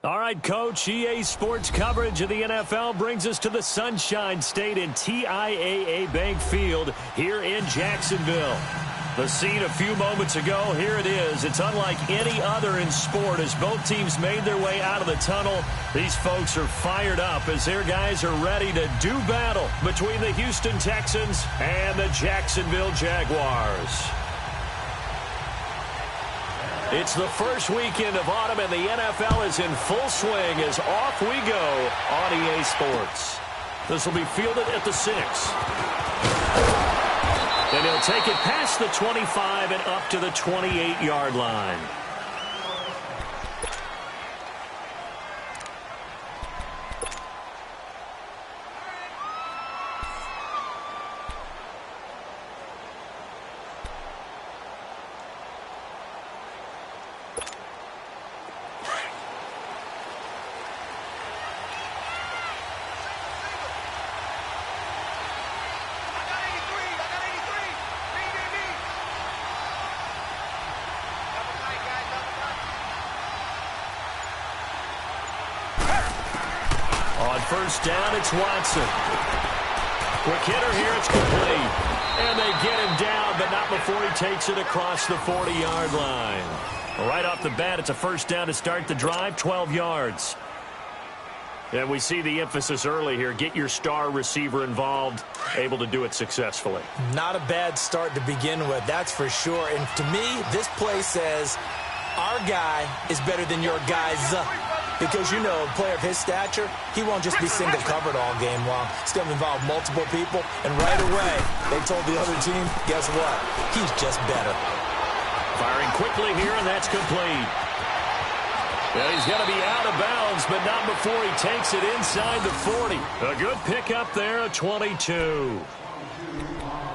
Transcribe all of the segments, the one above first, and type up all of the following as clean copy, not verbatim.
All right, Coach, EA Sports coverage of the NFL brings us to the Sunshine State in TIAA Bank Field here in Jacksonville. The scene a few moments ago, here it is. It's unlike any other in sport as both teams made their way out of the tunnel. These folks are fired up as their guys are ready to do battle between the Houston Texans and the Jacksonville Jaguars. It's the first weekend of autumn, and the NFL is in full swing as off we go on EA Sports. This will be fielded at the 6. And he'll take it past the 25 and up to the 28-yard line. First down, it's Watson. Quick hitter here, it's complete. And they get him down, but not before he takes it across the 40-yard line. Right off the bat, it's a first down to start the drive, 12 yards. And we see the emphasis early here. Get your star receiver involved, able to do it successfully. Not a bad start to begin with, that's for sure. And to me, this play says our guy is better than your guy's. Because, you know, a player of his stature, he won't just be single covered all game long. It's going to involve multiple people. And right away, they told the other team, guess what? He's just better. Firing quickly here, and that's complete. Well, he's going to be out of bounds, but not before he takes it inside the 40. A good pickup there, a 22.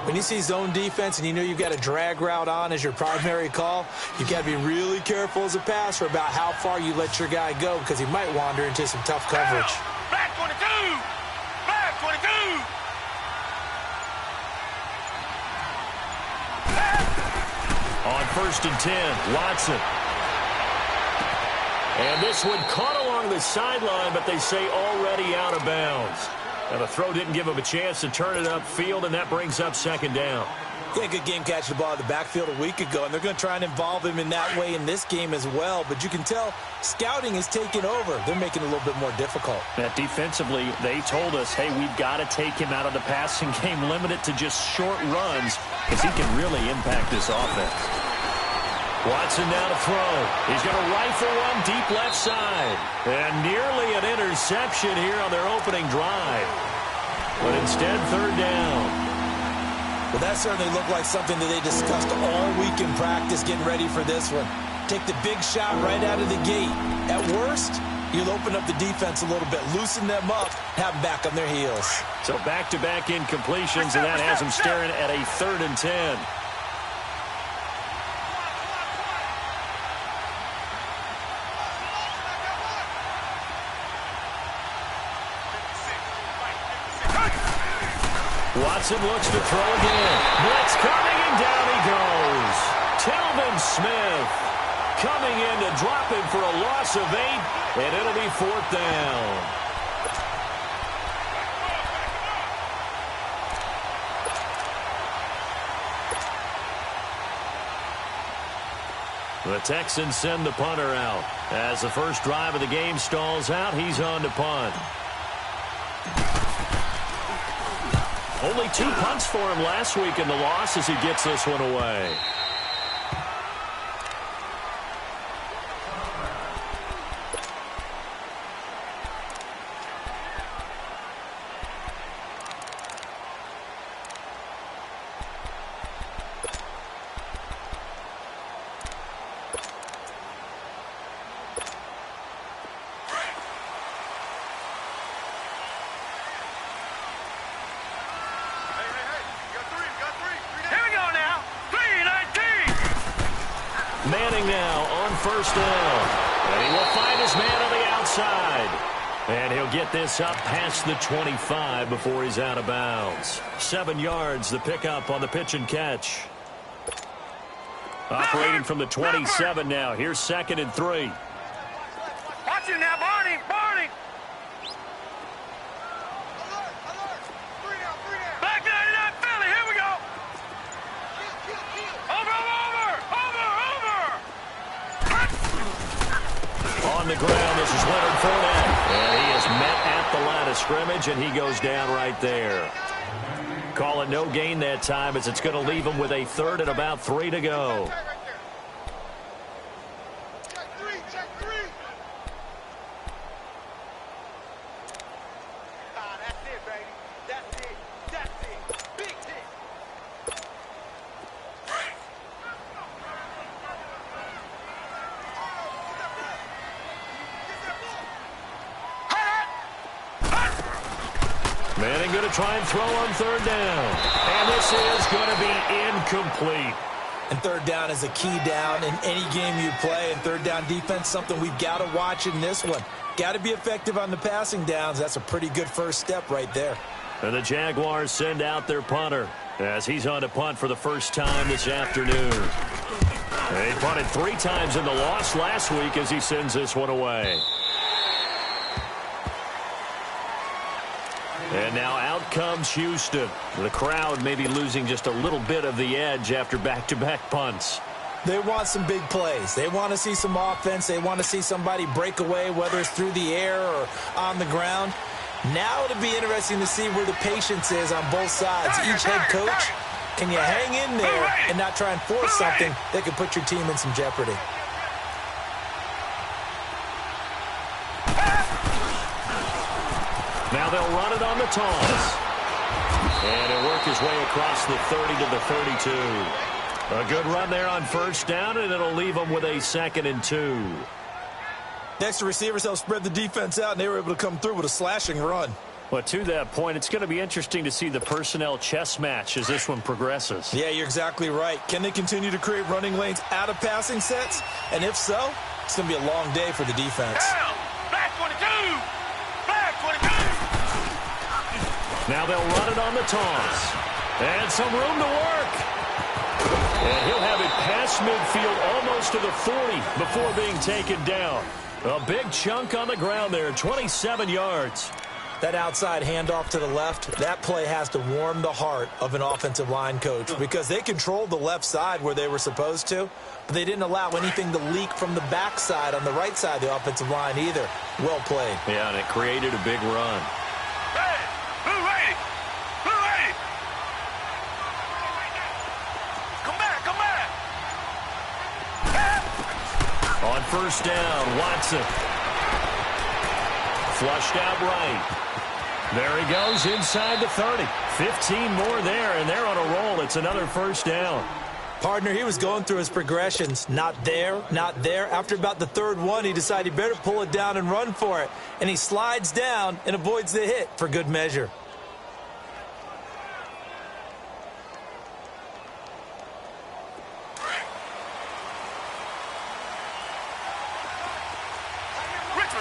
When you see zone defense and you know you've got a drag route on as your primary call, you've got to be really careful as a passer about how far you let your guy go because he might wander into some tough coverage. Back 22! Back 22! On 1st and 10, Watson. And this one caught along the sideline, but they say already out of bounds. And the throw didn't give him a chance to turn it upfield, and that brings up 2nd down. Yeah, good game catching the ball in the backfield a week ago, and they're going to try and involve him in that way in this game as well. But you can tell scouting is taking over. They're making it a little bit more difficult. Defensively, they told us, hey, we've got to take him out of the passing game, limit it to just short runs, because he can really impact this offense. Watson now to throw. He's going to rifle one deep left side. And nearly an interception here on their opening drive. But instead, 3rd down. Well, that certainly looked like something that they discussed all week in practice getting ready for this one. Take the big shot right out of the gate. At worst, you'll open up the defense a little bit, loosen them up, have them back on their heels. So back-to-back incompletions, and that has them staring at a 3rd and 10. Watson looks to throw again. Blitz coming, and down he goes. Telvin Smith coming in to drop him for a loss of 8, and it'll be 4th down. The Texans send the punter out. As the first drive of the game stalls out, he's on to punt. Only 2 punts for him last week in the loss as he gets this one away. Manning now on 1st down. And he will find his man on the outside. And he'll get this up past the 25 before he's out of bounds. 7 yards, the pickup on the pitch and catch. Operating from the 27 now. Here's 2nd and 3. Watch you now, Barney. Barney. Back 99 Philly. Here we go. Over. On the ground, this is Leonard Fournette. And he is met at the line of scrimmage, and he goes down right there. Call it no gain that time, as it's going to leave him with a third and about 3 to go. Check three. That's it, baby. That's it. Big hit. Manning going to try and throw on third down. And this is going to be incomplete. And third down is a key down in any game you play. And third down defense, something we've got to watch in this one. Got to be effective on the passing downs. That's a pretty good first step right there. And the Jaguars send out their punter as he's on to punt for the first time this afternoon. They punted 3 times in the loss last week as he sends this one away. And now out comes Houston. The crowd may be losing just a little bit of the edge after back-to-back punts. They want some big plays. They want to see some offense. They want to see somebody break away, whether it's through the air or on the ground. Now it'll be interesting to see where the patience is on both sides. Each head coach, can you hang in there and not try and force something that could put your team in some jeopardy? Now they'll run it on the toss. And it'll work his way across the 30 to the 32. A good run there on first down, and it'll leave them with a 2nd and 2. Next, the receivers helped spread the defense out, and they were able to come through with a slashing run. Well, to that point, it's going to be interesting to see the personnel chess match as this one progresses. Yeah, you're exactly right. Can they continue to create running lanes out of passing sets? And if so, it's going to be a long day for the defense. Down. Back 22. Back 22. Now they'll run it on the toss. And some room to work. And he'll have it past midfield almost to the 40 before being taken down. A big chunk on the ground there, 27 yards. That outside handoff to the left, that play has to warm the heart of an offensive line coach because they controlled the left side where they were supposed to, but they didn't allow anything to leak from the backside on the right side of the offensive line either. Well played. Yeah, and it created a big run. Hey, who ready? Who ready? Come back. On first down, Watson. Flushed out right. There he goes inside the 30. 15 more there, and they're on a roll. It's another first down. Partner, he was going through his progressions. Not there, not there. After about the third one, he decided he better pull it down and run for it. And he slides down and avoids the hit for good measure.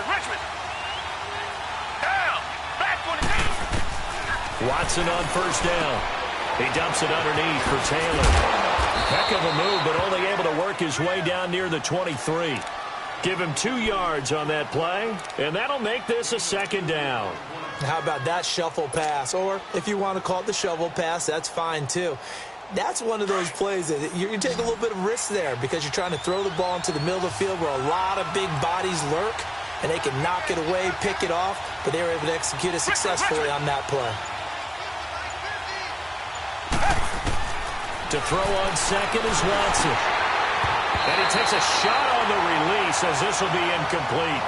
Richmond. Down. Back 22. Watson on first down. He dumps it underneath for Taylor. Heck of a move, but only able to work his way down near the 23. Give him 2 yards on that play, and that'll make this a 2nd down. How about that shuffle pass? Or if you want to call it the shovel pass, that's fine too. That's one of those plays that you take a little bit of risk there because you're trying to throw the ball into the middle of the field where a lot of big bodies lurk, and they can knock it away, pick it off, but they were able to execute it successfully on that play. To throw on second is Watson. And he takes a shot on the release as this will be incomplete.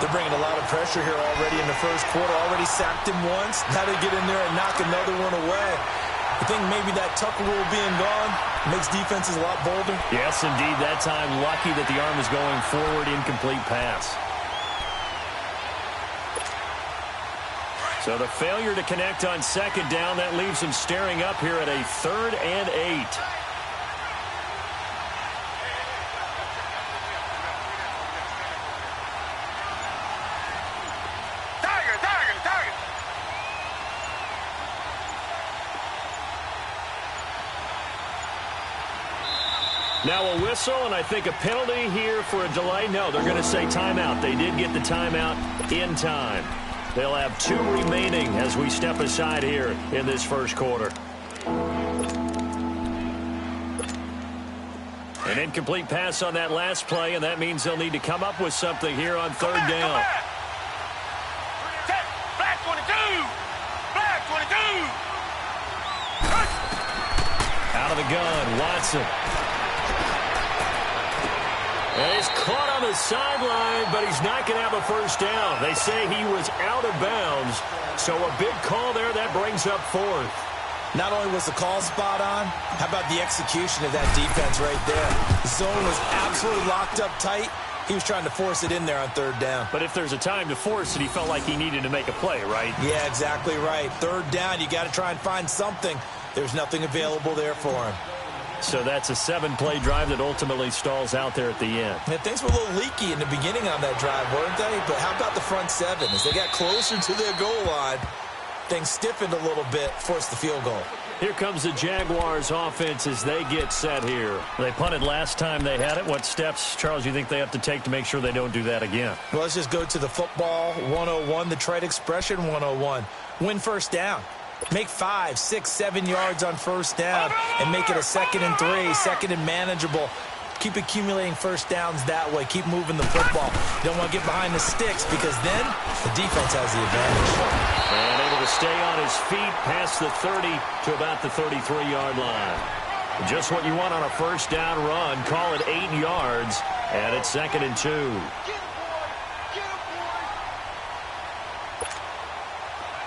They're bringing a lot of pressure here already in the first quarter. Already sacked him once. Now they get in there and knock another one away. I think maybe that Tucker rule being gone makes defenses a lot bolder. Yes, indeed. That time lucky that the arm is going forward. Incomplete pass. So the failure to connect on second down, that leaves him staring up here at a 3rd and 8. Tiger. Now a whistle, and I think a penalty here for a delay. No, they're going to say timeout. They did get the timeout in time. They'll have 2 remaining as we step aside here in this first quarter. An incomplete pass on that last play, and that means they'll need to come up with something here on third down. Black 22! Black 22! Out of the gun, Watson. And he's caught on the sideline, but he's not going to have a first down. They say he was out of bounds, so a big call there. That brings up 4th. Not only was the call spot on, how about the execution of that defense right there? The zone was absolutely locked up tight. He was trying to force it in there on third down. But if there's a time to force it, he felt like he needed to make a play, right? Yeah, exactly right. Third down, you got to try and find something. There's nothing available there for him. So that's a 7-play drive that ultimately stalls out there at the end. And things were a little leaky in the beginning on that drive, weren't they? But how about the front 7? As they got closer to their goal line, things stiffened a little bit, forced the field goal. Here comes the Jaguars offense as they get set here. They punted last time they had it. What steps, Charles, do you think they have to take to make sure they don't do that again? Well, let's just go to the football 101, the trite expression 101. Win first down. Make 5, 6, 7 yards on first down and make it a 2nd and 3, 2nd and manageable. Keep accumulating first downs that way. Keep moving the football. You don't want to get behind the sticks because then the defense has the advantage. And able to stay on his feet past the 30 to about the 33-yard line. Just what you want on a first down run. Call it 8 yards, and it's 2nd and 2.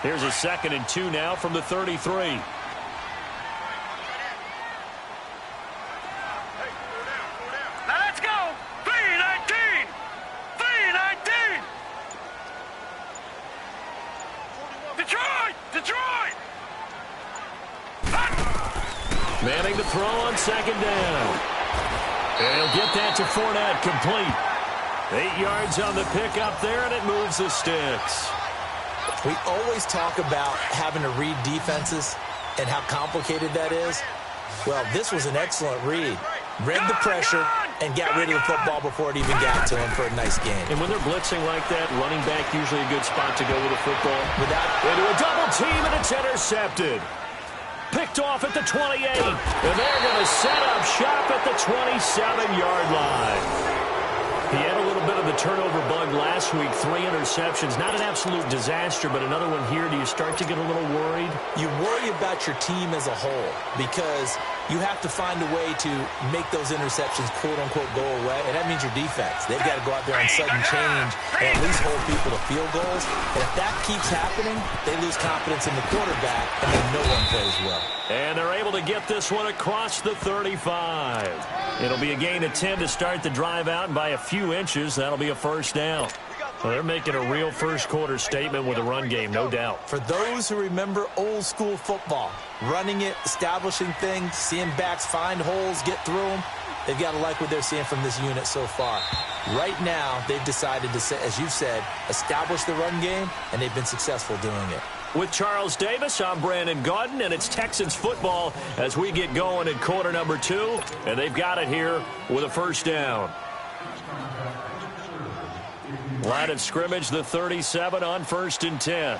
Here's a 2nd and 2 now from the 33. Now let's go! 3-19! 3-19! Detroit! Detroit! Manning to throw on 2nd down. And he'll get that to Fournette, complete. 8 yards on the pickup there, and it moves the sticks. We always talk about having to read defenses and how complicated that is. Well, this was an excellent read. Read the pressure and got rid of the football before it even got to him for a nice game. And when they're blitzing like that, running back usually a good spot to go with the football. Into a double team, and it's intercepted. Picked off at the 28, and they're going to set up shop at the 27-yard line. He had a little bit of the turnover bug last week, 3 interceptions. Not an absolute disaster, but another one here. Do you start to get a little worried? You worry about your team as a whole because you have to find a way to make those interceptions, quote-unquote, go away, and that means your defense. They've got to go out there on sudden change and at least hold people to field goals. And if that keeps happening, they lose confidence in the quarterback, and then no one plays well. And they're able to get this one across the 35. It'll be a gain of 10 to start the drive out, and by a few inches, that'll be a first down. Well, they're making a real first-quarter statement with a run game, no doubt. For those who remember old-school football, running it, establishing things, seeing backs find holes, get through them, they've got to like what they're seeing from this unit so far. Right now, they've decided to, as you said, establish the run game, and they've been successful doing it. With Charles Davis, I'm Brandon Gaudin, and it's Texans football as we get going in quarter number 2, and they've got it here with a first down. Line of scrimmage, the 37 on 1st and 10.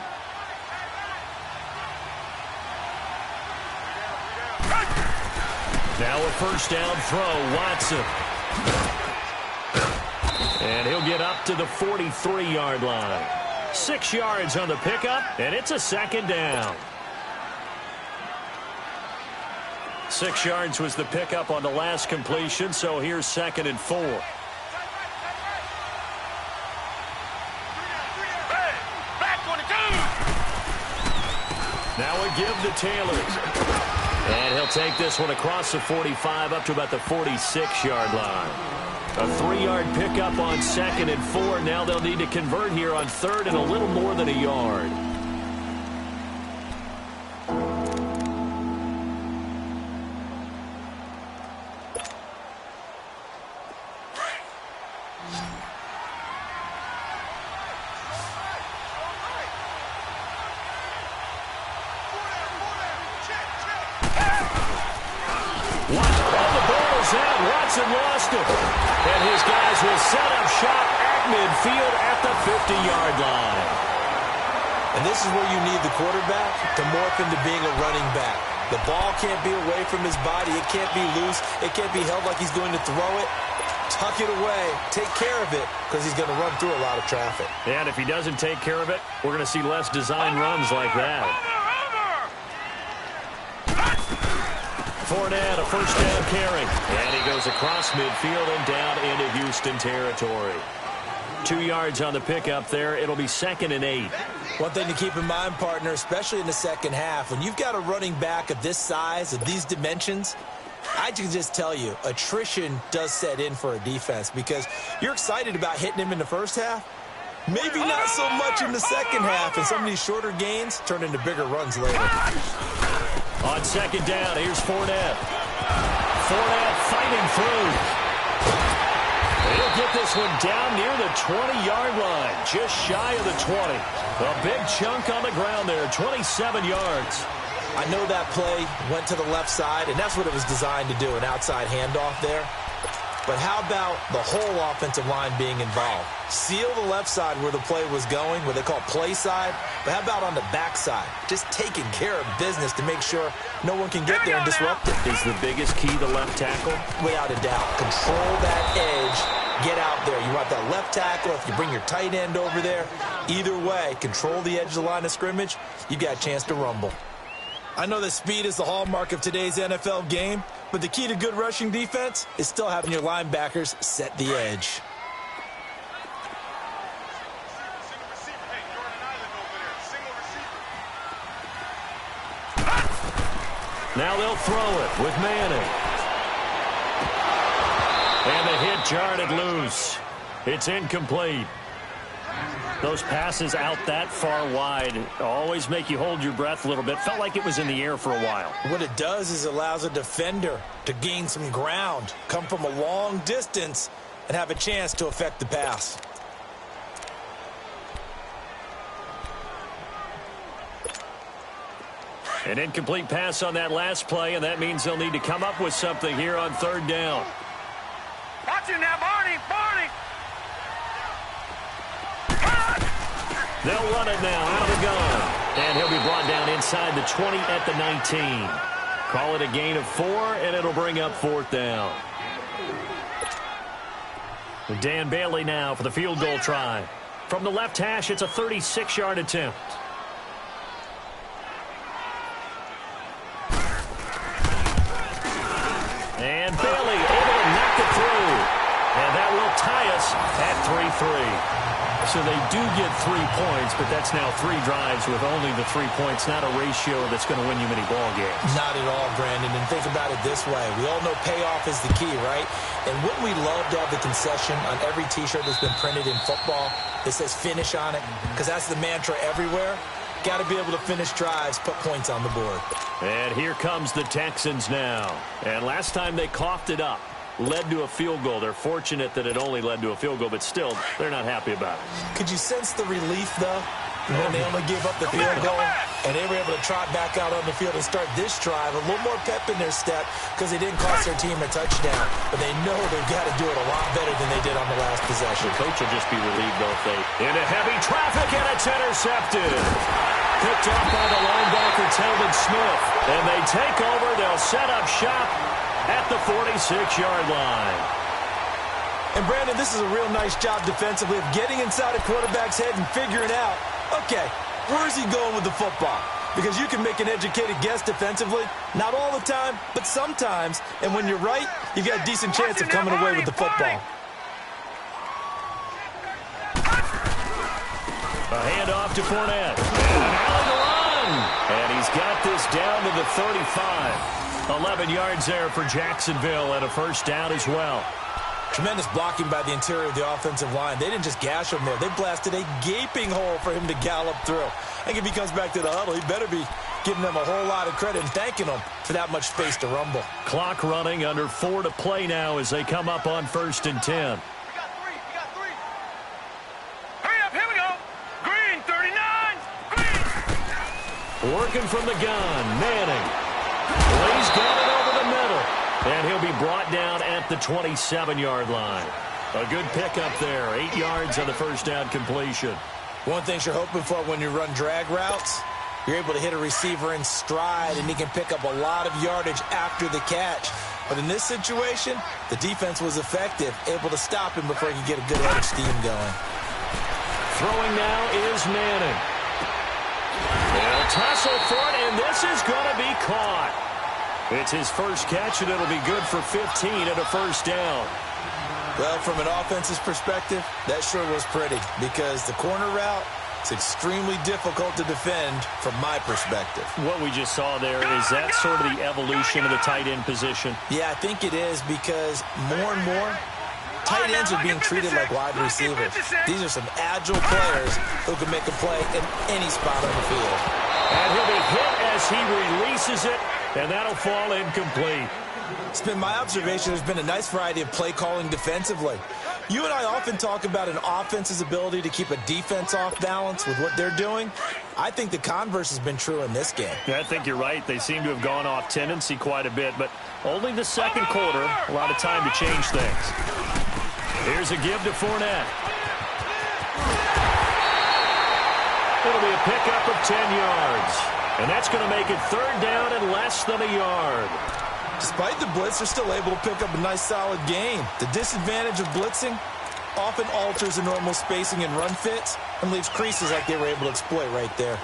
Now a first down throw, Watson. And he'll get up to the 43-yard line. 6 yards on the pickup, and it's a 2nd down. 6 yards was the pickup on the last completion, so here's 2nd and 4. Now a give to Taylor. And he'll take this one across the 45 up to about the 46-yard line. A 3-yard pickup on 2nd and 4. Now they'll need to convert here on 3rd and a little more than a yard. goes out. Watson lost it. And his guys will set up shop at midfield at the 50-yard line. And this is where you need the quarterback to morph into being a running back. The ball can't be away from his body. It can't be loose. It can't be held like he's going to throw it. Tuck it away. Take care of it because he's going to run through a lot of traffic. And if he doesn't take care of it, we're going to see less design runs like that. Fournette, a first down carry. And he goes across midfield and down into Houston territory. 2 yards on the pickup there. It'll be 2nd and 8. One thing to keep in mind, partner, especially in the second half, when you've got a running back of this size, of these dimensions, I can just tell you, attrition does set in for a defense because you're excited about hitting him in the first half. Maybe not so much in the second half, and some of these shorter gains turn into bigger runs later. On 2nd down, here's Fournette. Fournette fighting through. He'll get this one down near the 20-yard line, just shy of the 20. A big chunk on the ground there, 27 yards. I know that play went to the left side, and that's what it was designed to do, an outside handoff there. But how about the whole offensive line being involved? Seal the left side where the play was going, what they call play side. But how about on the back side? Just taking care of business to make sure no one can get there and disrupt it. Is the biggest key the left tackle? Without a doubt. Control that edge. Get out there. You want that left tackle. If you bring your tight end over there, either way, control the edge of the line of scrimmage, you got a chance to rumble. I know that speed is the hallmark of today's NFL game, but the key to good rushing defense is still having your linebackers set the edge. Now they'll throw it with Manning. And the hit jarred it loose. It's incomplete. Those passes out that far wide always make you hold your breath a little bit. Felt like it was in the air for a while. What it does is allows a defender to gain some ground, come from a long distance, and have a chance to affect the pass. An incomplete pass on that last play, and that means they'll need to come up with something here on 3rd down. Watch him now, Barney! Barney! They'll run it now out of the gun. And he'll be brought down inside the 20 at the 19. Call it a gain of 4, and it'll bring up 4th down. Dan Bailey now for the field goal try. From the left hash, it's a 36-yard attempt. And Bailey able to knock it through. And that will tie us at 3-3. So they do get 3 points, but that's now 3 drives with only the 3 points, not a ratio that's going to win you many ball games. Not at all, Brandon. And think about it this way. We all know payoff is the key, right? And wouldn't we love to have the concession on every T-shirt that's been printed in football that says finish on it? Because that's the mantra everywhere. Got to be able to finish drives, put points on the board. And here comes the Texans now. And last time they coughed it up. Led to a field goal. They're fortunate that it only led to a field goal, but still, they're not happy about it. Could you sense the relief, though, when they only gave up the field goal and they were able to trot back out on the field and start this drive? A little more pep in their step because they didn't cost their team a touchdown, but they know they've got to do it a lot better than they did on the last possession. The coach will just be relieved, though, if they... Into heavy traffic, and it's intercepted. Picked up by the linebacker, Telvin Smith. And they take over. They'll set up shop at the 46-yard line. And, Brandon, this is a real nice job defensively of getting inside a quarterback's head and figuring out, okay, where's he going with the football? Because you can make an educated guess defensively, not all the time, but sometimes. And when you're right, you've got a decent chance of coming away with the football. A handoff to Fournette. And now the run. And he's got this down to the 35. 11 yards there for Jacksonville and a first down as well. Tremendous blocking by the interior of the offensive line. They didn't just gash him there. They blasted a gaping hole for him to gallop through. I think if he comes back to the huddle, he better be giving them a whole lot of credit and thanking them for that much space to rumble. Clock running, under 4 to play now as they come up on 1st and 10. We got three. Hurry up, here we go. Green, 39. Green. Working from the gun, Manning. Well, he's got it over the middle. And he'll be brought down at the 27-yard line. A good pickup there. 8 yards on the first down completion. One thing you're hoping for when you run drag routes, you're able to hit a receiver in stride, and he can pick up a lot of yardage after the catch. But in this situation, the defense was effective, able to stop him before he could get a good head of steam going. Throwing now is Madden. They'll tussle for it, and this is going to be caught. It's his first catch, and it'll be good for 15 and a first down. Well, from an offense's perspective, that sure was pretty because the corner route is extremely difficult to defend from my perspective. What we just saw there, is that sort of the evolution of the tight end position? Yeah, I think it is because more and more, tight ends are being treated like wide receivers. These are some agile players who can make a play in any spot on the field. And he'll be hit as he releases it, and that'll fall incomplete. It's been my observation there's been a nice variety of play calling defensively. You and I often talk about an offense's ability to keep a defense off balance with what they're doing. I think the converse has been true in this game. Yeah, I think you're right. They seem to have gone off tendency quite a bit, but only the second quarter, a lot of time to change things. Here's a give to Fournette. It'll be a pickup of 10 yards. And that's going to make it third down and less than a yard. Despite the blitz, they're still able to pick up a nice solid gain. The disadvantage of blitzing often alters the normal spacing and run fits and leaves creases like they were able to exploit right there.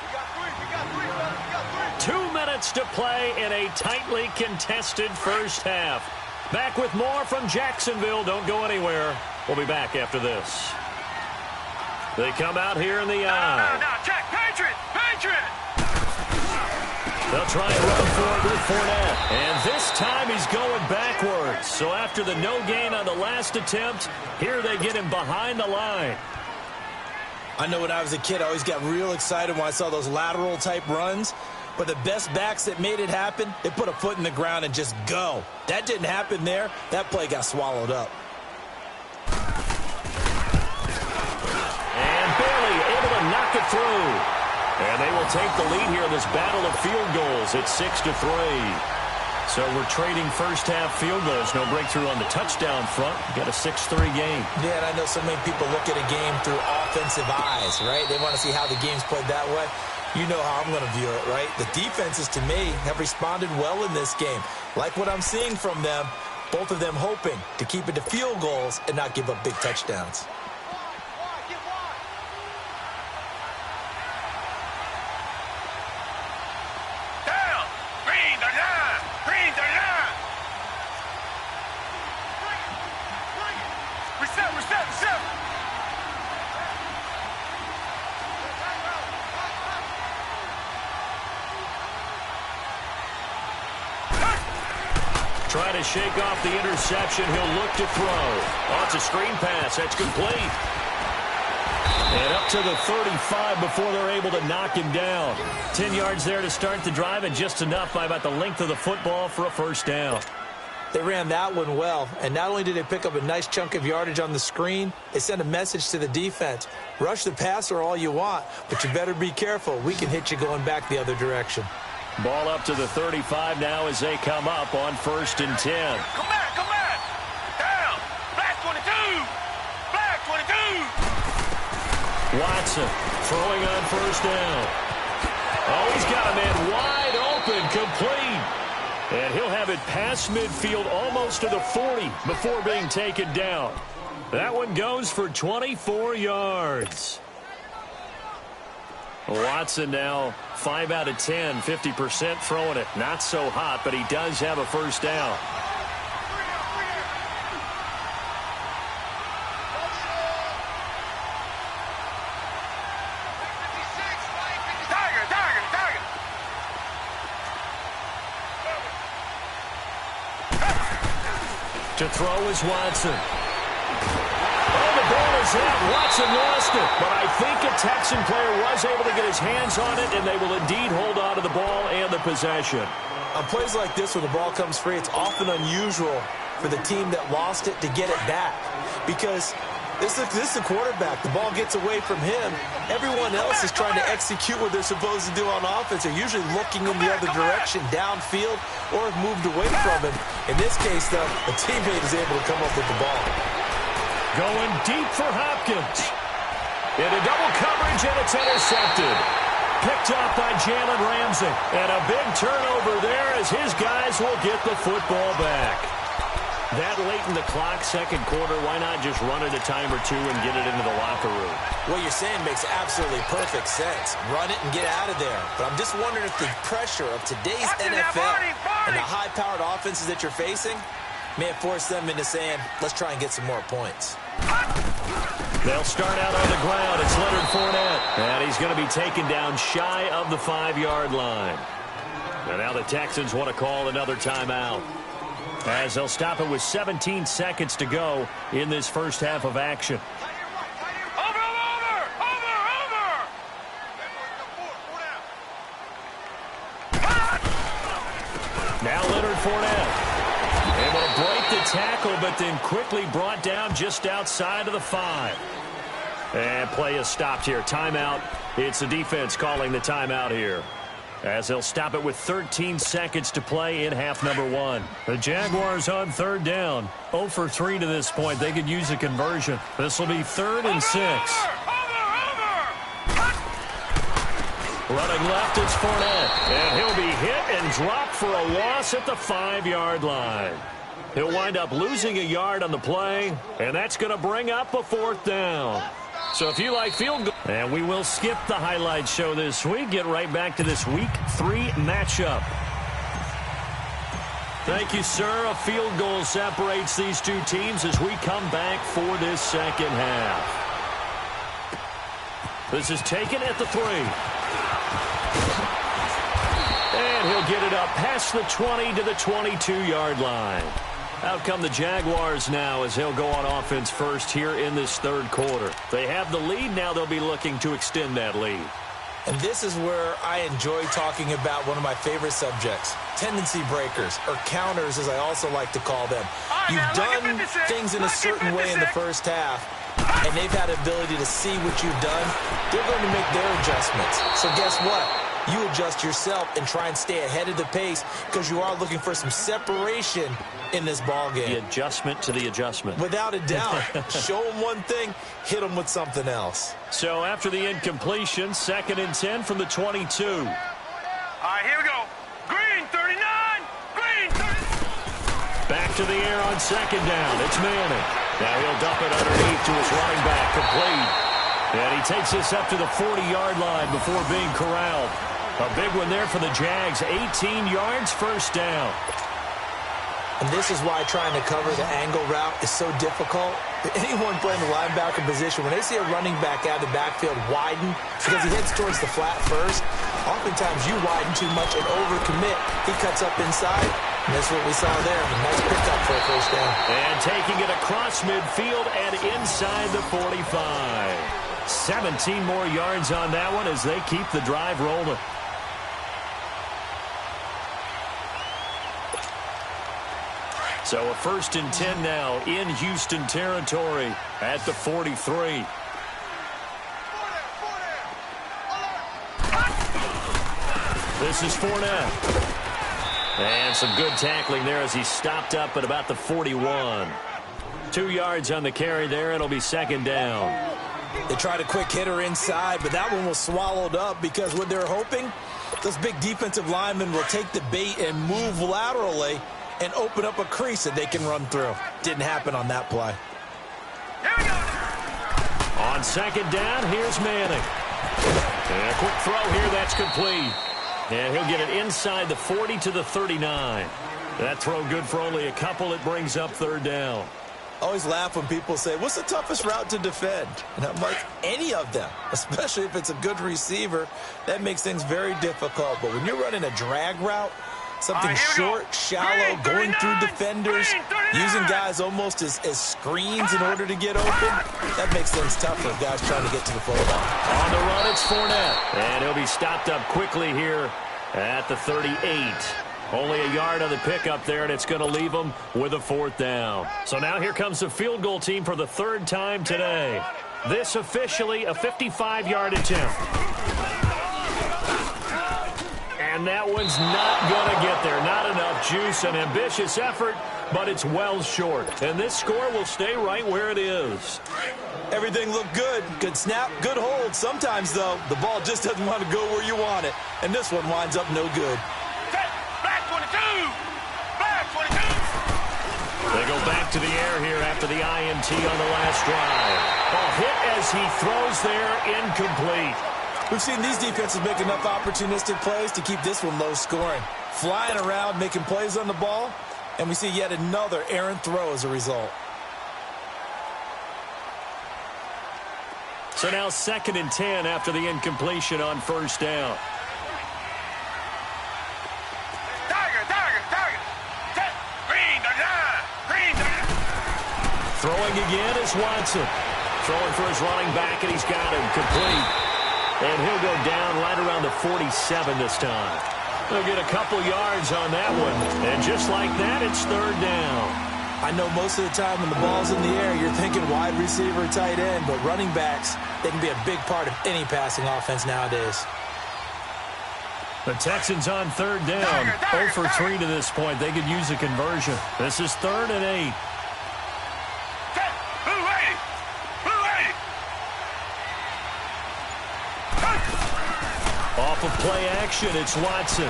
We got 3. 2 minutes to play in a tightly contested first half. Back with more from Jacksonville. Don't go anywhere. We'll be back after this. They come out here in the eye. No, check. Patriot. They'll try and run for it with Fournette. And this time he's going backwards. So after the no gain on the last attempt, here they get him behind the line. I know when I was a kid, I always got real excited when I saw those lateral type runs. But the best backs that made it happen, they put a foot in the ground and just go. That didn't happen there. That play got swallowed up. And barely able to knock it through. And they will take the lead here in this battle of field goals. It's 6-3. So we're trading first half field goals. No breakthrough on the touchdown front. We've got a 6-3 game. Yeah, and I know so many people look at a game through offensive eyes, right? They want to see how the game's played that way. You know how I'm going to view it, right? The defenses, to me, have responded well in this game. Like what I'm seeing from them, both of them hoping to keep it to field goals and not give up big touchdowns. Trying to shake off the interception. He'll look to throw. Oh, it's a screen pass. That's complete. And up to the 35 before they're able to knock him down. 10 yards there to start the drive, and just enough by about the length of the football for a first down. They ran that one well, and not only did they pick up a nice chunk of yardage on the screen, they sent a message to the defense. Rush the passer all you want, but you better be careful. We can hit you going back the other direction. Ball up to the 35 now as they come up on 1st and 10. Come back. Down. Black 22. Black 22. Watson throwing on 1st down. Oh, he's got a man wide open, complete. And he'll have it past midfield almost to the 40 before being taken down. That one goes for 24 yards. Watson now 5 out of 10, 50% throwing it. Not so hot, but he does have a first down. To throw is Watson. The ball is out. Watson lost it. But I think a Texan player was able to get his hands on it, and they will indeed hold on to the ball and the possession. On plays like this, when the ball comes free, it's often unusual for the team that lost it to get it back. Because This is the quarterback. The ball gets away from him. Everyone else is trying to execute what they're supposed to do on offense. They're usually looking in the other direction, downfield, or have moved away from him. In this case, though, a teammate is able to come up with the ball. Going deep for Hopkins. Into double coverage, and it's intercepted. Picked up by Jalen Ramsey. And a big turnover there as his guys will get the football back. That late in the clock, second quarter, why not just run it a time or two and get it into the locker room? What you're saying makes absolutely perfect sense. Run it and get out of there. But I'm just wondering if the pressure of today's NFL and the high-powered offenses that you're facing may have forced them into saying, let's try and get some more points. They'll start out on the ground. It's Leonard Fournette. And he's going to be taken down shy of the 5-yard line. And now the Texans want to call another timeout, as they'll stop it with 17 seconds to go in this first half of action. Now Leonard Fournette able to break the tackle, but then quickly brought down just outside of the 5. And play is stopped here. Timeout. It's the defense calling the timeout here, as they'll stop it with 13 seconds to play in half number 1. The Jaguars on third down. 0 for 3 to this point. They could use a conversion. This will be 3rd and 6. Running left is Fournette. And he'll be hit and dropped for a loss at the 5-yard line. He'll wind up losing a yard on the play, and that's going to bring up a 4th down. So if you like field goal, and we will skip the highlight show this week, get right back to this week 3 matchup. Thank you, sir. A field goal separates these two teams as we come back for this second half. This is taken at the 3. And he'll get it up past the 20 to the 22-yard line. Out come the Jaguars now as they'll go on offense first here in this third quarter. They have the lead. Now they'll be looking to extend that lead. And this is where I enjoy talking about one of my favorite subjects, tendency breakers, or counters as I also like to call them. You've done things in a certain way in the first half, and they've had the ability to see what you've done. They're going to make their adjustments. So guess what? You adjust yourself and try and stay ahead of the pace because you are looking for some separation in this ball game. The adjustment to the adjustment. Without a doubt. Show them one thing, hit them with something else. So after the incompletion, 2nd and 10 from the 22. All right, here we go. Green, 39. Green, 30. Back to the air on 2nd down. It's Manning. Now he'll dump it underneath to his running back, complete. And he takes this up to the 40-yard line before being corralled. A big one there for the Jags. 18 yards, first down. And this is why trying to cover the angle route is so difficult. Anyone playing the linebacker position, when they see a running back out of the backfield widen because he heads towards the flat first, oftentimes you widen too much and overcommit. He cuts up inside, and that's what we saw there. A nice pickup for a first down. And taking it across midfield and inside the 45. 17 more yards on that one as they keep the drive rolling. So a 1st and 10 now in Houston territory at the 43. This is Fournette. And some good tackling there as he stopped up at about the 41. 2 yards on the carry there. It'll be 2nd down. They tried a quick hitter inside, but that one was swallowed up because what they're hoping, those big defensive linemen will take the bait and move laterally and open up a crease that they can run through. Didn't happen on that play. On 2nd down, here's Manning. And a quick throw here, that's complete. And he'll get it inside the 40 to the 39. That throw good for only a couple. It brings up 3rd down. I always laugh when people say, what's the toughest route to defend? And I'm like, any of them, especially if it's a good receiver. That makes things very difficult. But when you're running a drag route, something short, shallow, going through defenders, using guys almost as screens in order to get open, that makes things tough for guys trying to get to the football. On the run, it's Fournette. And he'll be stopped up quickly here at the 38. Only a yard on the pickup there, and it's going to leave them with a 4th down. So now here comes the field goal team for the 3rd time today. This officially a 55-yard attempt. And that one's not going to get there. Not enough juice. An ambitious effort, but it's well short. And this score will stay right where it is. Everything looked good. Good snap, good hold. Sometimes, though, the ball just doesn't want to go where you want it. And this one winds up no good. Black 22! Black 22! They go back to the air here after the INT on the last drive. Ball hit as he throws there, incomplete. We've seen these defenses make enough opportunistic plays to keep this one low scoring. Flying around, making plays on the ball, and we see yet another errant throw as a result. So now 2nd and 10 after the incompletion on 1st down. Green, green. Throwing again is Watson. Throwing for his running back, and he's got him complete. And he'll go down right around the 47 this time. They'll get a couple yards on that one. And just like that, it's 3rd down. I know most of the time when the ball's in the air, you're thinking wide receiver, tight end, but running backs, they can be a big part of any passing offense nowadays. The Texans on 3rd down. 0 for 3 to this point. They could use a conversion. This is 3rd and 8. Off of play action, it's Watson.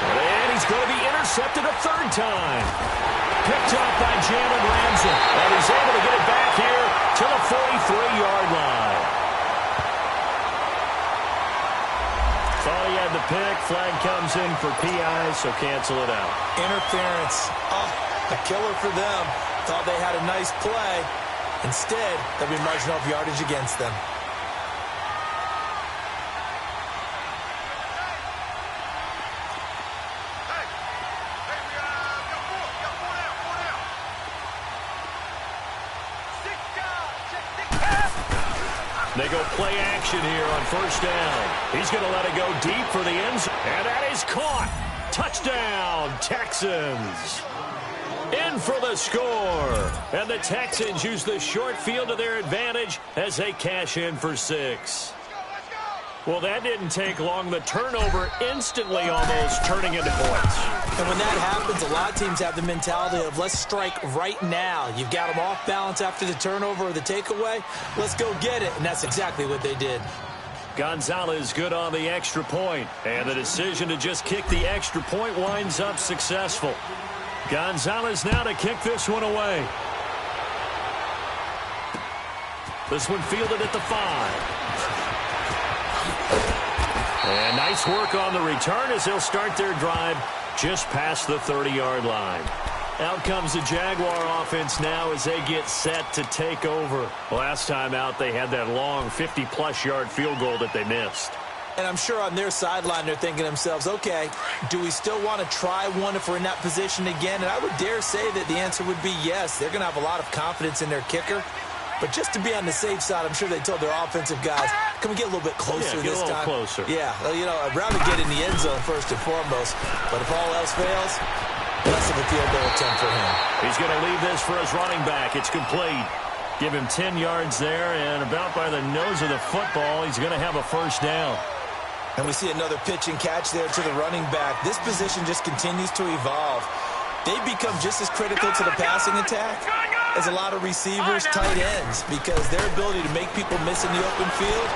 And he's going to be intercepted a 3rd time. Picked up by Jalen Ramsey. And he's able to get it back here to the 43-yard line. Thought he had the pick. Flag comes in for PI, so cancel it out. Interference. Oh, a killer for them. Thought they had a nice play. Instead, they'll be marching off yardage against them. They go play action here on 1st down. He's going to let it go deep for the end zone. And that is caught. Touchdown, Texans. In for the score. And the Texans use the short field to their advantage as they cash in for 6. Well, that didn't take long. The turnover instantly almost turning into points. And when that happens, a lot of teams have the mentality of let's strike right now. You've got them off balance after the turnover or the takeaway. Let's go get it. And that's exactly what they did. Gonzalez good on the extra point. And the decision to just kick the extra point winds up successful. Gonzalez now to kick this one away. This one fielded at the 5. And nice work on the return as they'll start their drive just past the 30-yard line. Out comes the Jaguar offense now as they get set to take over. Last time out, they had that long 50-plus yard field goal that they missed. And I'm sure on their sideline they're thinking to themselves, okay, do we still want to try one if we're in that position again? And I would dare say that the answer would be yes. They're going to have a lot of confidence in their kicker. But just to be on the safe side, I'm sure they told their offensive guys, can we get a little bit closer this time? Closer. Yeah, you know, I'd rather get in the end zone first and foremost. But if all else fails, less of a field goal attempt for him. He's going to leave this for his running back. It's complete. Give him 10 yards there, and about by the nose of the football, he's going to have a 1st down. And we see another pitch and catch there to the running back. This position just continues to evolve. They become just as critical to the passing attack as a lot of receivers, tight ends, because their ability to make people miss in the open field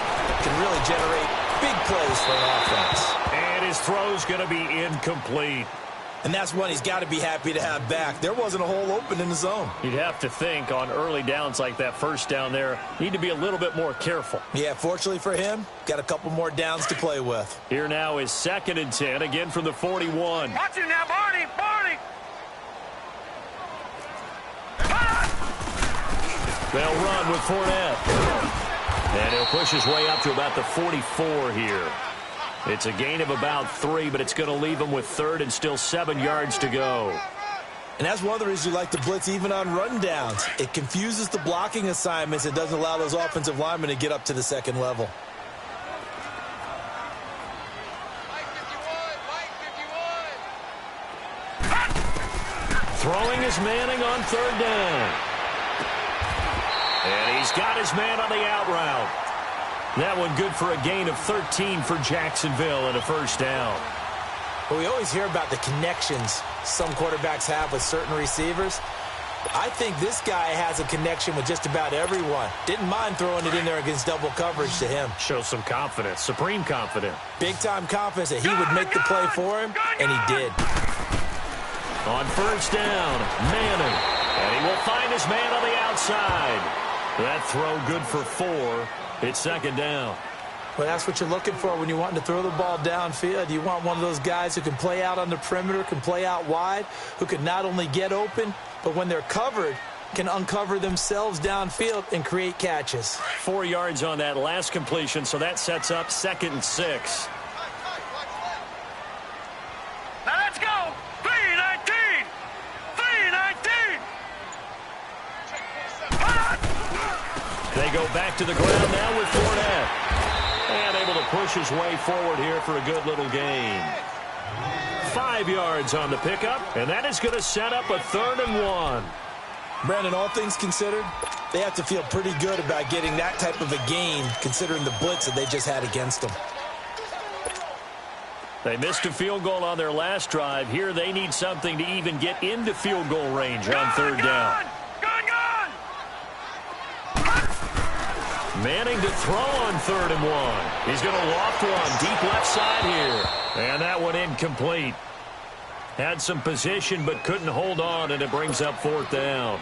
can really generate big plays for an offense. And his throw's going to be incomplete. And that's one he's got to be happy to have back. There wasn't a hole open in the zone. You'd have to think on early downs like that 1st down there, need to be a little bit more careful. Yeah, fortunately for him, got a couple more downs to play with. Here now is 2nd and 10, again from the 41. Watch it now, Barney, Barney. They'll run with Fournette. And he'll push his way up to about the 44 here. It's a gain of about 3, but it's going to leave him with 3rd and still 7 yards to go. And that's one of the reasons you like to blitz even on run downs. It confuses the blocking assignments and doesn't allow those offensive linemen to get up to the 2nd level. Throwing is Manning on third down. And he's got his man on the out route. That one good for a gain of 13 for Jacksonville and a first down. Well, we always hear about the connections some quarterbacks have with certain receivers. I think this guy has a connection with just about everyone. Didn't mind throwing it in there against double coverage to him. Shows some confidence, supreme confidence. Big-time confidence that he would make the play for him, and he did. On first down, Manning. And he will find his man on the outside. That throw good for 4. It's second down. Well, that's what you're looking for when you're wanting to throw the ball downfield. You want one of those guys who can play out on the perimeter, can play out wide, who can not only get open, but when they're covered, can uncover themselves downfield and create catches. 4 yards on that last completion, so that sets up 2nd and 6. Now let's go. 3-19. 3-19. They go back to the ground now with Fournette. And able to push his way forward here for a good little gain. 5 yards on the pickup, and that is going to set up a 3rd and 1. Brandon, all things considered, they have to feel pretty good about getting that type of a gain, considering the blitz that they just had against them. They missed a field goal on their last drive. Here they need something to even get into field goal range on 3rd down. Manning to throw on 3rd and 1. He's going to loft one deep left side here. And that one incomplete. Had some position but couldn't hold on, and it brings up 4th down.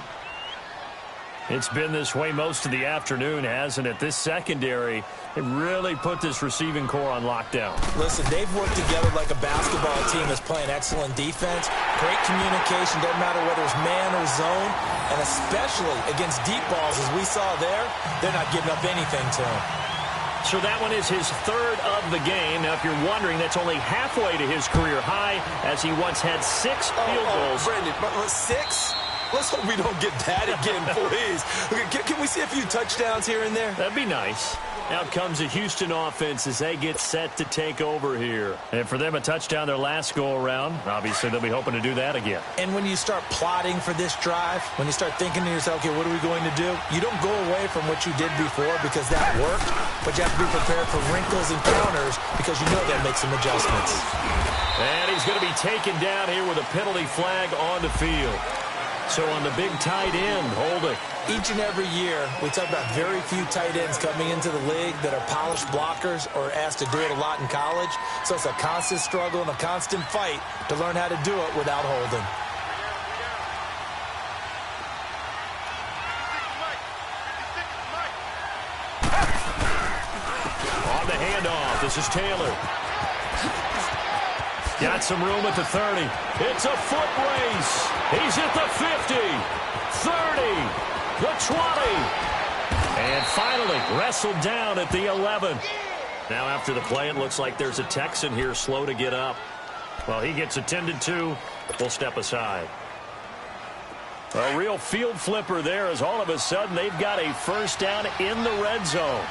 It's been this way most of the afternoon, hasn't it? This secondary, it really put this receiving core on lockdown. Listen, they've worked together like a basketball team that's playing excellent defense. Great communication, doesn't matter whether it's man or zone. And especially against deep balls, as we saw there, they're not giving up anything to him. So that one is his 3rd of the game. Now, if you're wondering, that's only halfway to his career high, as he once had 6 field goals. Brandon, 6? Let's hope we don't get that again, please. Can we see a few touchdowns here and there? That'd be nice. Out comes the Houston offense as they get set to take over here. And for them, a touchdown their last go-around. Obviously, they'll be hoping to do that again. And when you start plotting for this drive, when you start thinking to yourself, okay, what are we going to do? You don't go away from what you did before because that worked, but you have to be prepared for wrinkles and counters because you know they'll make some adjustments. And he's going to be taken down here with a penalty flag on the field. So on the big tight end, holding. Each and every year, we talk about very few tight ends coming into the league that are polished blockers or asked to do it a lot in college. So it's a constant struggle and a constant fight to learn how to do it without holding. On the handoff, this is Taylor. Got some room at the 30. It's a foot race. He's at the 50, 30, the 20, and finally wrestled down at the 11. Now after the play, it looks like there's a Texan here slow to get up. Well, he gets attended to. We'll step aside. A real field flipper there as all of a sudden they've got a first down in the red zone.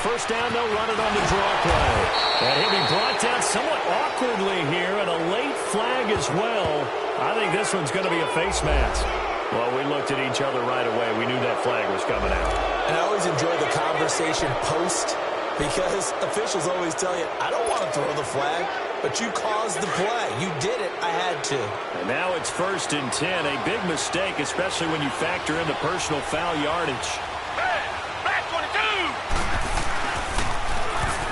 First down, they'll run it on the draw play. And he'll be brought down somewhat awkwardly here, and a late flag as well. I think this one's going to be a face mask. Well, we looked at each other right away. We knew that flag was coming out. And I always enjoy the conversation post because officials always tell you, I don't want to throw the flag, but you caused the play. You did it. I had to. And now it's 1st and 10. A big mistake, especially when you factor in the personal foul yardage.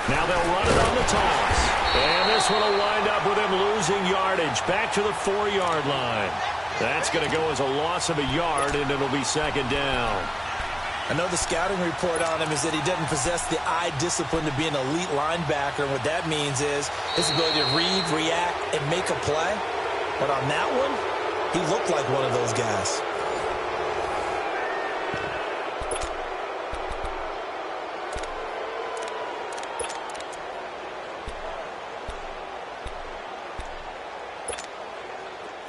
Now they'll run it on the toss. And this one will wind up with him losing yardage back to the 4-yard line. That's going to go as a loss of a yard, and it'll be 2nd down. I know the scouting report on him is that he doesn't possess the eye discipline to be an elite linebacker. And what that means is his ability to read, react, and make a play. But on that one, he looked like one of those guys.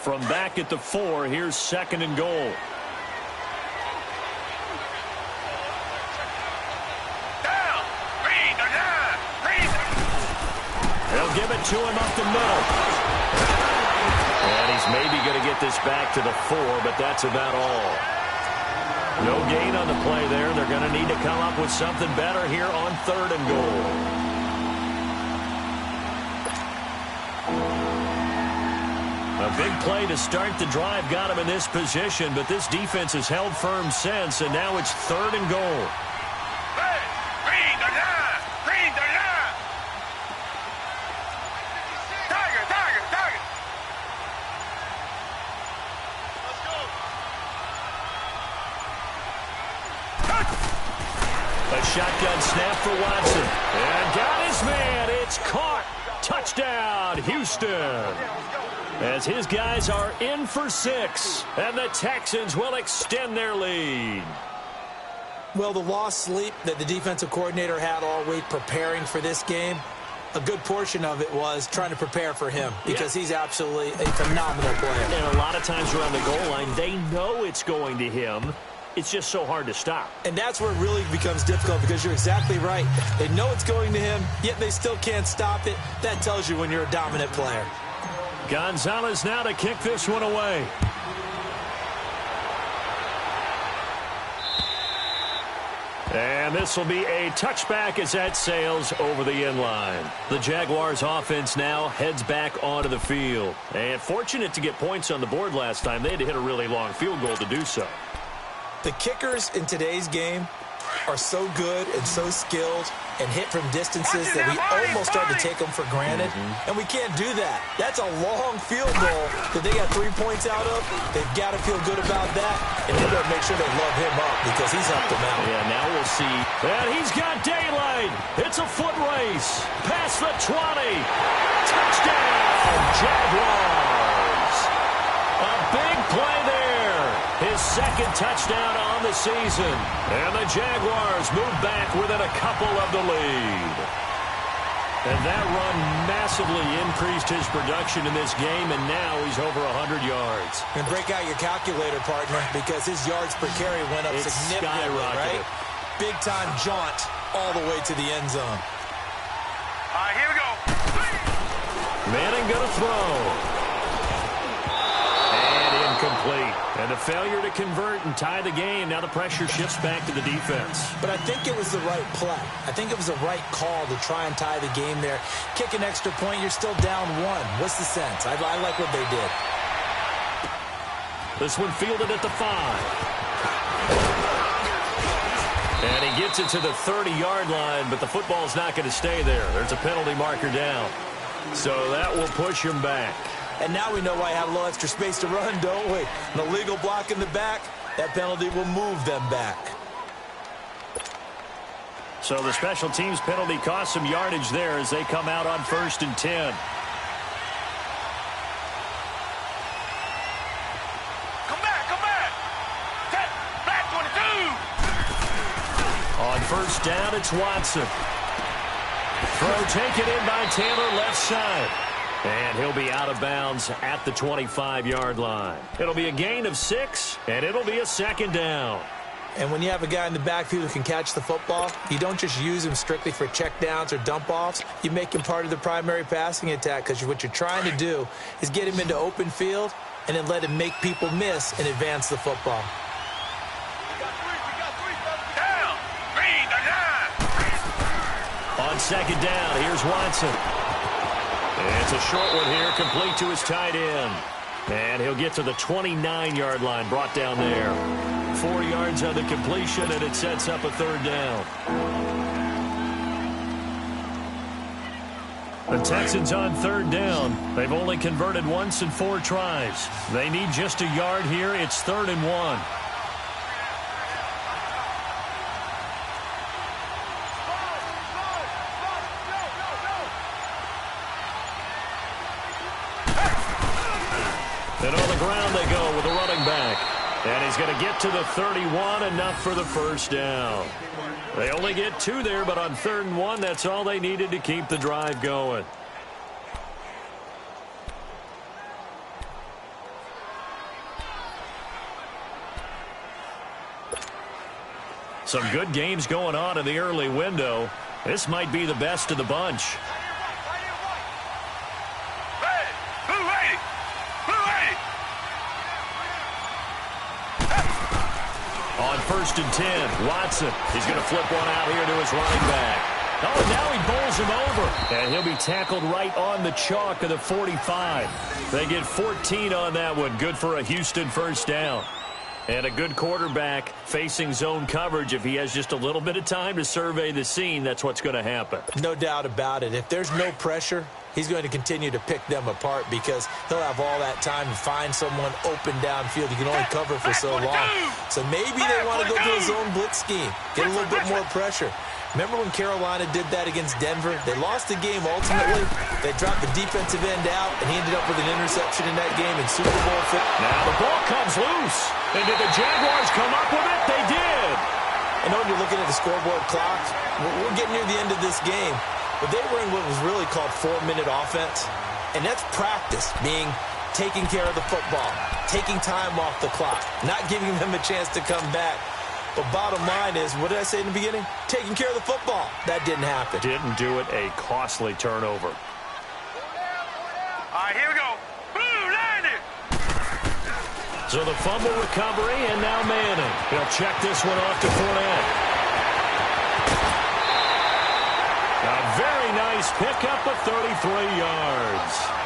From back at the 4, here's 2nd and goal. They'll give it to him up the middle. And he's maybe going to get this back to the 4, but that's about all. No gain on the play there. They're going to need to come up with something better here on 3rd and goal. A big play to start the drive got him in this position, but this defense has held firm since, and now it's 3rd and goal. Green, the line! Green, the line! Tiger, tiger, tiger! Let's go! A shotgun snap for Watson. And got his man. It's caught. Touchdown, Houston. As his guys are in for 6. And the Texans will extend their lead. Well, the lost sleep that the defensive coordinator had all week preparing for this game, a good portion of it was trying to prepare for him because he's absolutely a phenomenal player. And a lot of times around the goal line, they know it's going to him. It's just so hard to stop. And that's where it really becomes difficult because you're exactly right. They know it's going to him, yet they still can't stop it. That tells you when you're a dominant player. Gonzalez now to kick this one away. And this will be a touchback as that sails over the end line. The Jaguars offense now heads back onto the field. And fortunate to get points on the board last time. They had to hit a really long field goal to do so. The kickers in today's game are so good and so skilled and hit from distances that we almost start to take them for granted. And we can't do that. That's a long field goal that they got 3 points out of. They've got to feel good about that, and they better make sure they love him up because he's helped them out. Yeah, now we'll see. And he's got daylight. It's a foot race. Past the 20. Touchdown, Jaguars. A big play there. His 2nd touchdown on the season. And the Jaguars move back within a couple of the lead. And that run massively increased his production in this game, and now he's over 100 yards. And break out your calculator, partner, because his yards per carry went up significantly, right? Big-time jaunt all the way to the end zone. All right, here we go. Manning going to throw. Complete. And a failure to convert and tie the game. Now the pressure shifts back to the defense. But I think it was the right play. I think it was the right call to try and tie the game there. Kick an extra point, you're still down 1. What's the sense? I like what they did. This one fielded at the 5. And he gets it to the 30-yard line, but the football's not going to stay there. There's a penalty marker down. So that will push him back. And now we know why I have a little extra space to run, don't we? An illegal block in the back, that penalty will move them back. So the special teams penalty cost some yardage there as they come out on 1st and 10. Come back, come back. Back 22. On 1st down, it's Watson. Throw taken in by Taylor, left side. And he'll be out of bounds at the 25-yard line. It'll be a gain of 6, and it'll be a 2nd down. And when you have a guy in the backfield who can catch the football, you don't just use him strictly for checkdowns or dump-offs. You make him part of the primary passing attack because what you're trying to do is get him into open field and then let him make people miss and advance the football. Down. Green, the line. On 2nd down, here's Watson. It's a short one here, complete to his tight end. And he'll get to the 29-yard line, brought down there. 4 yards on the completion, and it sets up a 3rd down. The Texans on 3rd down. They've only converted once in 4 tries. They need just a yard here. It's 3rd and 1. And on the ground they go with a running back. And he's going to get to the 31, enough for the 1st down. They only get 2 there, but on 3rd and 1, that's all they needed to keep the drive going. Some good games going on in the early window. This might be the best of the bunch. first and 10. Watson, he's going to flip one out here to his running back. Oh, and now he bowls him over. And he'll be tackled right on the chalk of the 45. They get 14 on that one. Good for a Houston first down. And a good quarterback facing zone coverage. If he has just a little bit of time to survey the scene, that's what's going to happen. No doubt about it. If there's no pressure, he's going to continue to pick them apart because he'll have all that time to find someone open downfield. You can only cover for so long. So maybe they want to go to a zone blitz scheme, get a little bit more pressure. Remember when Carolina did that against Denver? They lost the game ultimately. They dropped the defensive end out, and he ended up with an interception in that game in Super Bowl 50. Now the ball comes loose. And did the Jaguars come up with it? They did. I know you're looking at the scoreboard clock. We're getting near the end of this game. But they were in what was really called 4-minute offense. And that's practice, being taking care of the football, taking time off the clock, not giving them a chance to come back. But bottom line is, what did I say in the beginning? Taking care of the football. That didn't happen. Didn't do it. A costly turnover. All right, here we go. Boom, landed. So the fumble recovery, and now Manning. He'll check this one off to Fournette. A very nice pickup of 33 yards.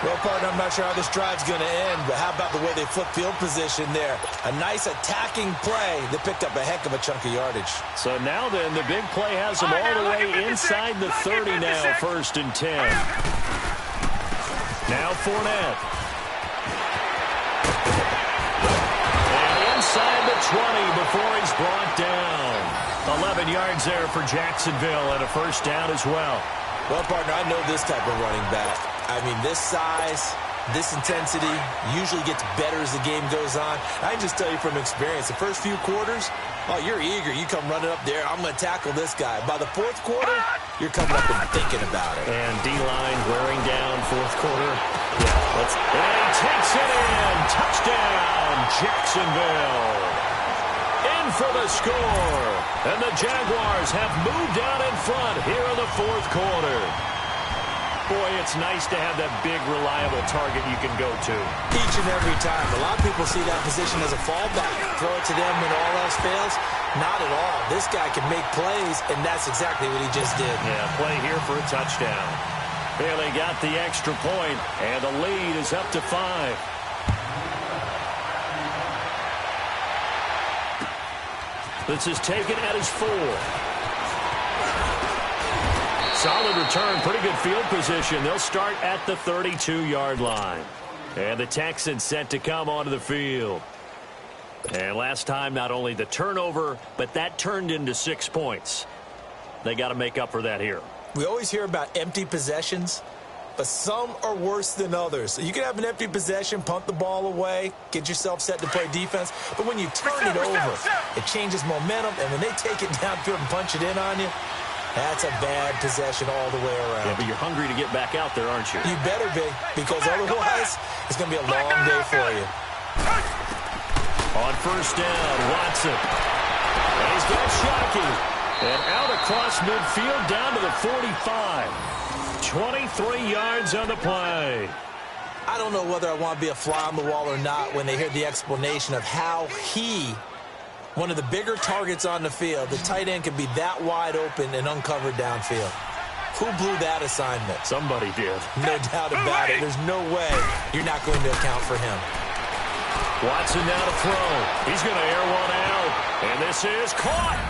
Well, partner, I'm not sure how this drive's going to end, but how about the way they flip field position there? A nice attacking play that picked up a heck of a chunk of yardage. So now then, the big play has them all the way inside the 30 now, first and 10. Now Fournette. And inside the 20 before he's brought down. 11 yards there for Jacksonville and a first down as well. Well, partner, I know this type of running back. I mean, this size, this intensity usually gets better as the game goes on. I can just tell you from experience, the first few quarters, oh, you're eager. You come running up there, I'm going to tackle this guy. By the fourth quarter, you're coming up and thinking about it. And D-line wearing down fourth quarter. Yeah, and he takes it in. Touchdown, Jacksonville. In for the score. And the Jaguars have moved out in front here in the fourth quarter. Boy, it's nice to have that big, reliable target you can go to. Each and every time. A lot of people see that position as a fallback. Throw it to them when all else fails. Not at all. This guy can make plays, and that's exactly what he just did. Yeah, play here for a touchdown. Well, they got the extra point, and the lead is up to 5. This is taken at his 4. Solid return, pretty good field position. They'll start at the 32-yard line. And the Texans set to come onto the field. And last time, not only the turnover, but that turned into 6 points. They got to make up for that here. We always hear about empty possessions, but some are worse than others. So you can have an empty possession, punt the ball away, get yourself set to play defense. But when you turn it over, it changes momentum. And when they take it downfield and punch it in on you, that's a bad possession all the way around. Yeah, but you're hungry to get back out there, aren't you? You better be, because otherwise it's going to be a long day for you. On first down, Watson. And he's got Shockey. And out across midfield down to the 45. 23 yards on the play. I don't know whether I want to be a fly on the wall or not when they hear the explanation of how one of the bigger targets on the field, the tight end can be that wide open and uncovered downfield. Who blew that assignment? Somebody did. No doubt about it. There's no way you're not going to account for him. Watson now to throw. He's going to air one out. And this is caught.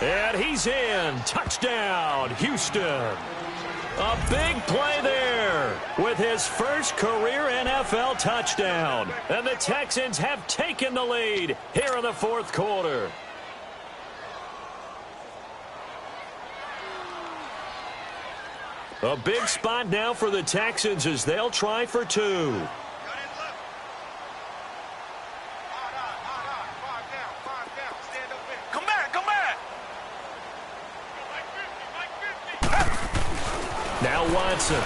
And he's in. Touchdown, Houston. A big play there with his first career NFL touchdown. And the Texans have taken the lead here in the fourth quarter. A big spot now for the Texans as they'll try for 2. Now Watson.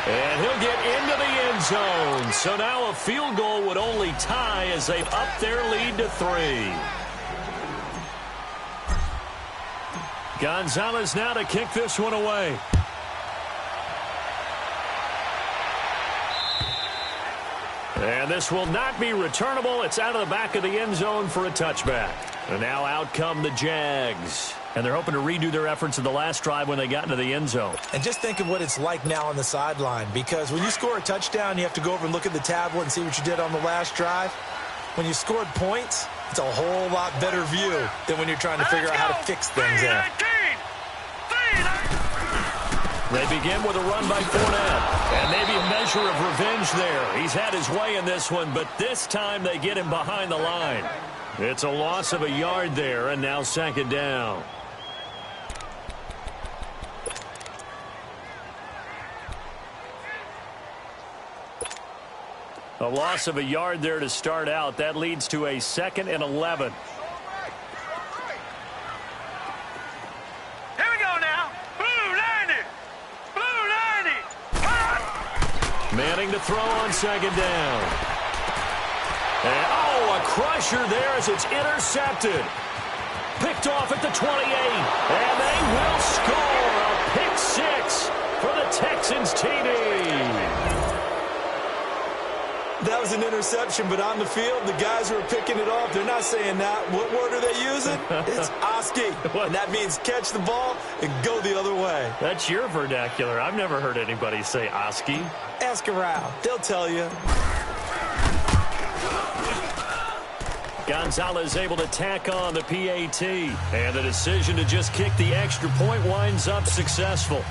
And he'll get into the end zone. So now a field goal would only tie as they've upped their lead to 3. Gonzalez now to kick this one away. And this will not be returnable. It's out of the back of the end zone for a touchback. And now out come the Jags. And they're hoping to redo their efforts in the last drive when they got into the end zone. And just think of what it's like now on the sideline, because when you score a touchdown, you have to go over and look at the tablet and see what you did on the last drive. When you scored points, it's a whole lot better view than when you're trying to figure out how to fix things there. They begin with a run by Fournette. And maybe a measure of revenge there. He's had his way in this one, but this time they get him behind the line. It's a loss of a yard there, and now second down. A loss of a yard there to start out. That leads to a 2nd and 11. Here we go now. Blue 90. Blue 90. Manning to throw on second down. And, oh, a crusher there as it's intercepted. Picked off at the 28. And they will score a pick six for the Texans TD. That was an interception, but on the field, the guys who are picking it off, they're not saying that. What word are they using? It's Oski. And that means catch the ball and go the other way. That's your vernacular. I've never heard anybody say Oski. Ask around. They'll tell you. Gonzalez able to tack on the PAT. And the decision to just kick the extra point winds up successful.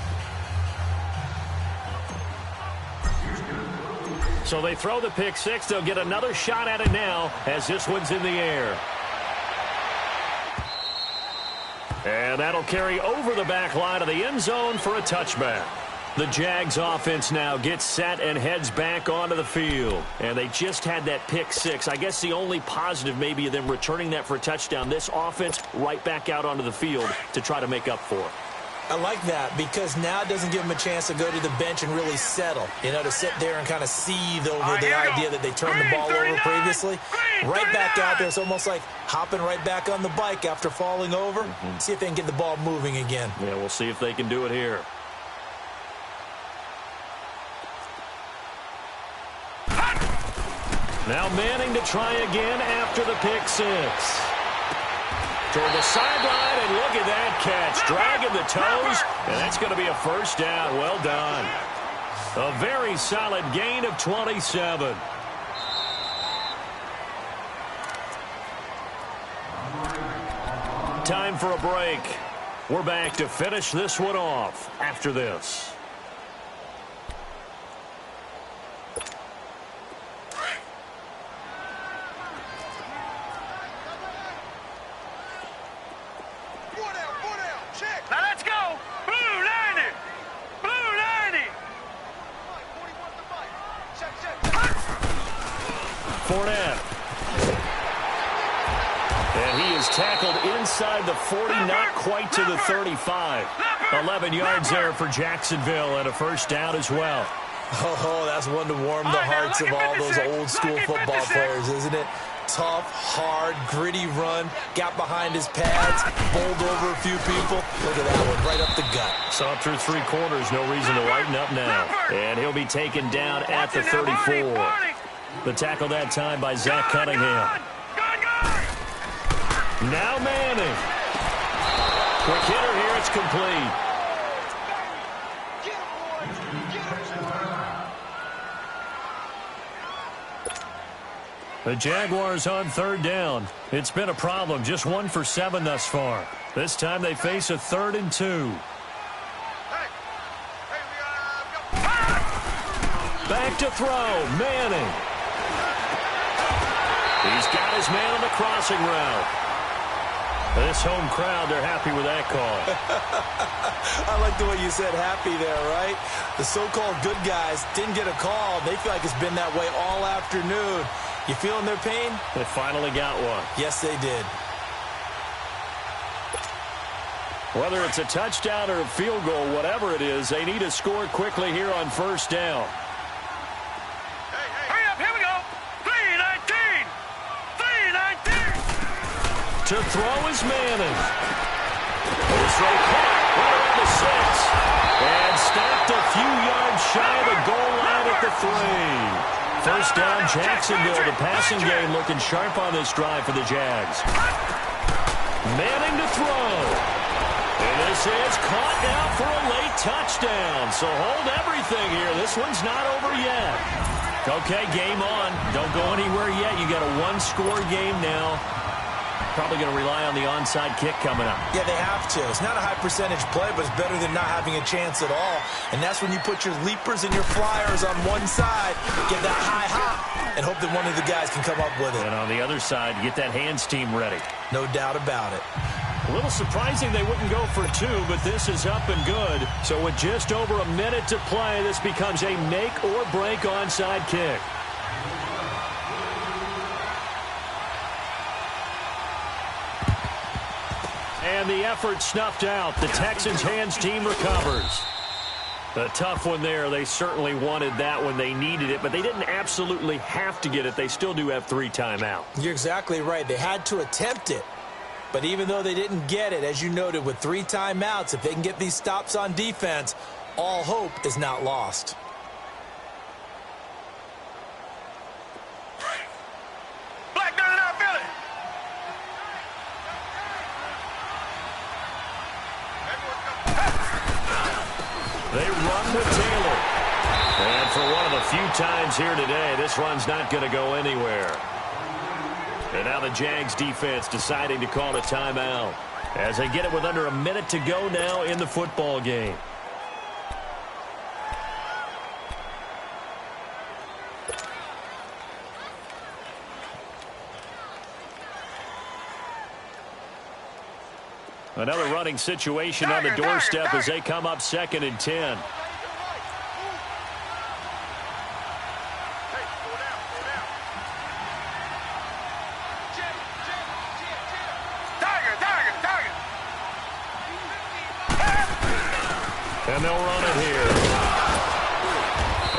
So they throw the pick six. They'll get another shot at it now as this one's in the air. And that'll carry over the back line of the end zone for a touchback. The Jags offense now gets set and heads back onto the field. And they just had that pick six. I guess the only positive maybe of them returning that for a touchdown. This offense right back out onto the field to try to make up for it. I like that because now it doesn't give them a chance to go to the bench and really settle. You know, to sit there and kind of seethe over the idea that they turned the ball over previously. Right back out there. It's almost like hopping right back on the bike after falling over. See if they can get the ball moving again. Yeah, we'll see if they can do it here. Now Manning to try again after the pick six. Toward the sideline, and look at that catch. Dragging the toes, and that's going to be a first down. Well done. A very solid gain of 27. Time for a break. We're back to finish this one off after this. Now let's go. Blue 90. Blue 90. Fournette. And he is tackled inside the 40, not quite to the 35. 11 yards there for Jacksonville and a first down as well. Oh, that's one to warm the hearts of all those old school football players, isn't it? Tough, hard, gritty run, got behind his pads, bowled over a few people. Look at that one, right up the gut. Saw it through three quarters, no reason to lighten up now. And he'll be taken down at the 34. The tackle that time by Zach Cunningham. Now Manning. Quick hitter here, it's complete. The Jaguars on third down. It's been a problem. Just 1 for 7 thus far. This time they face a 3rd and 2. Back to throw. Manning. He's got his man on the crossing route. This home crowd, they're happy with that call. I like the way you said happy there, right? The so-called good guys didn't get a call. They feel like it's been that way all afternoon. You feeling their pain? They finally got one. Yes, they did. Whether it's a touchdown or a field goal, whatever it is, they need to score quickly here on first down. Hurry up, here we go. 3-19. 3-19. To throw is Manning. This throw caught right around the 6. And stopped a few yards shy of the goal line at the 3. first down, Jacksonville. The passing game looking sharp on this drive for the Jags. Manning to throw. And this is caught now for a late touchdown. So hold everything here. This one's not over yet. Okay, game on. Don't go anywhere yet. You got a one-score game now. Probably going to rely on the onside kick coming up. Yeah, they have to. It's not a high-percentage play, but it's better than not having a chance at all. And that's when you put your leapers and your flyers on one side, get that high hop, and hope that one of the guys can come up with it. And on the other side, get that hands team ready. No doubt about it. A little surprising they wouldn't go for two, but this is up and good. So with just over a minute to play, this becomes a make-or-break onside kick. And the effort snuffed out. The Texans' hands team recovers. A tough one there. They certainly wanted that when they needed it, but they didn't absolutely have to get it. They still do have 3 timeouts. You're exactly right. They had to attempt it. But even though they didn't get it, as you noted, with 3 timeouts, if they can get these stops on defense, all hope is not lost. Black dirty now, Philly. They run with Taylor. And for one of the few times here today, this run's not going to go anywhere. And now the Jags defense deciding to call a timeout as they get it with under a minute to go now in the football game. Another running situation on the doorstep as they come up 2nd and 10. And they'll run it here.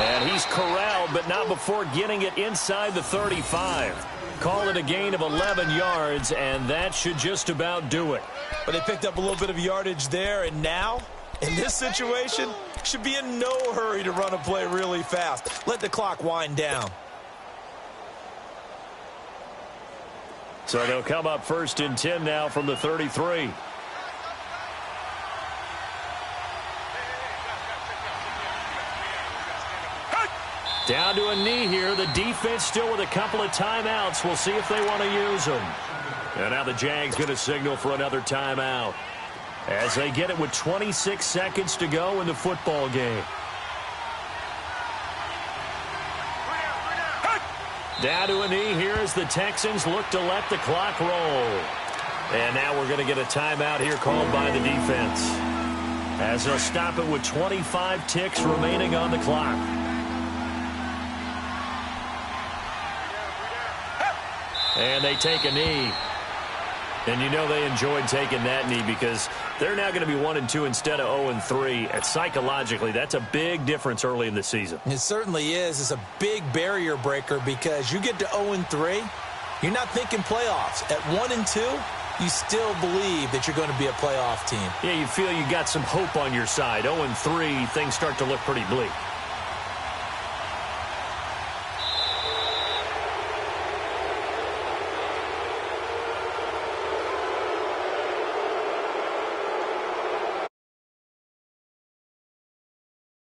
And he's corralled, but not before getting it inside the 35. Call it a gain of 11 yards, and that should just about do it. But they picked up a little bit of yardage there, and now, in this situation, should be in no hurry to run a play really fast. Let the clock wind down. So they'll come up 1st and 10 now from the 33. Down to a knee here. The defense still with a couple of timeouts. We'll see if they want to use them. And now the Jags going to signal for another timeout as they get it with 26 seconds to go in the football game. Down to a knee here as the Texans look to let the clock roll. And now we're going to get a timeout here called by the defense as they'll stop it with 25 ticks remaining on the clock. And they take a knee. And you know they enjoyed taking that knee because they're now going to be 1-2 instead of 0-3. And psychologically, that's a big difference early in the season. It certainly is. It's a big barrier breaker because you get to 0-3, you're not thinking playoffs. At 1-2, you still believe that you're going to be a playoff team. Yeah, you feel you got some hope on your side. 0-3, things start to look pretty bleak.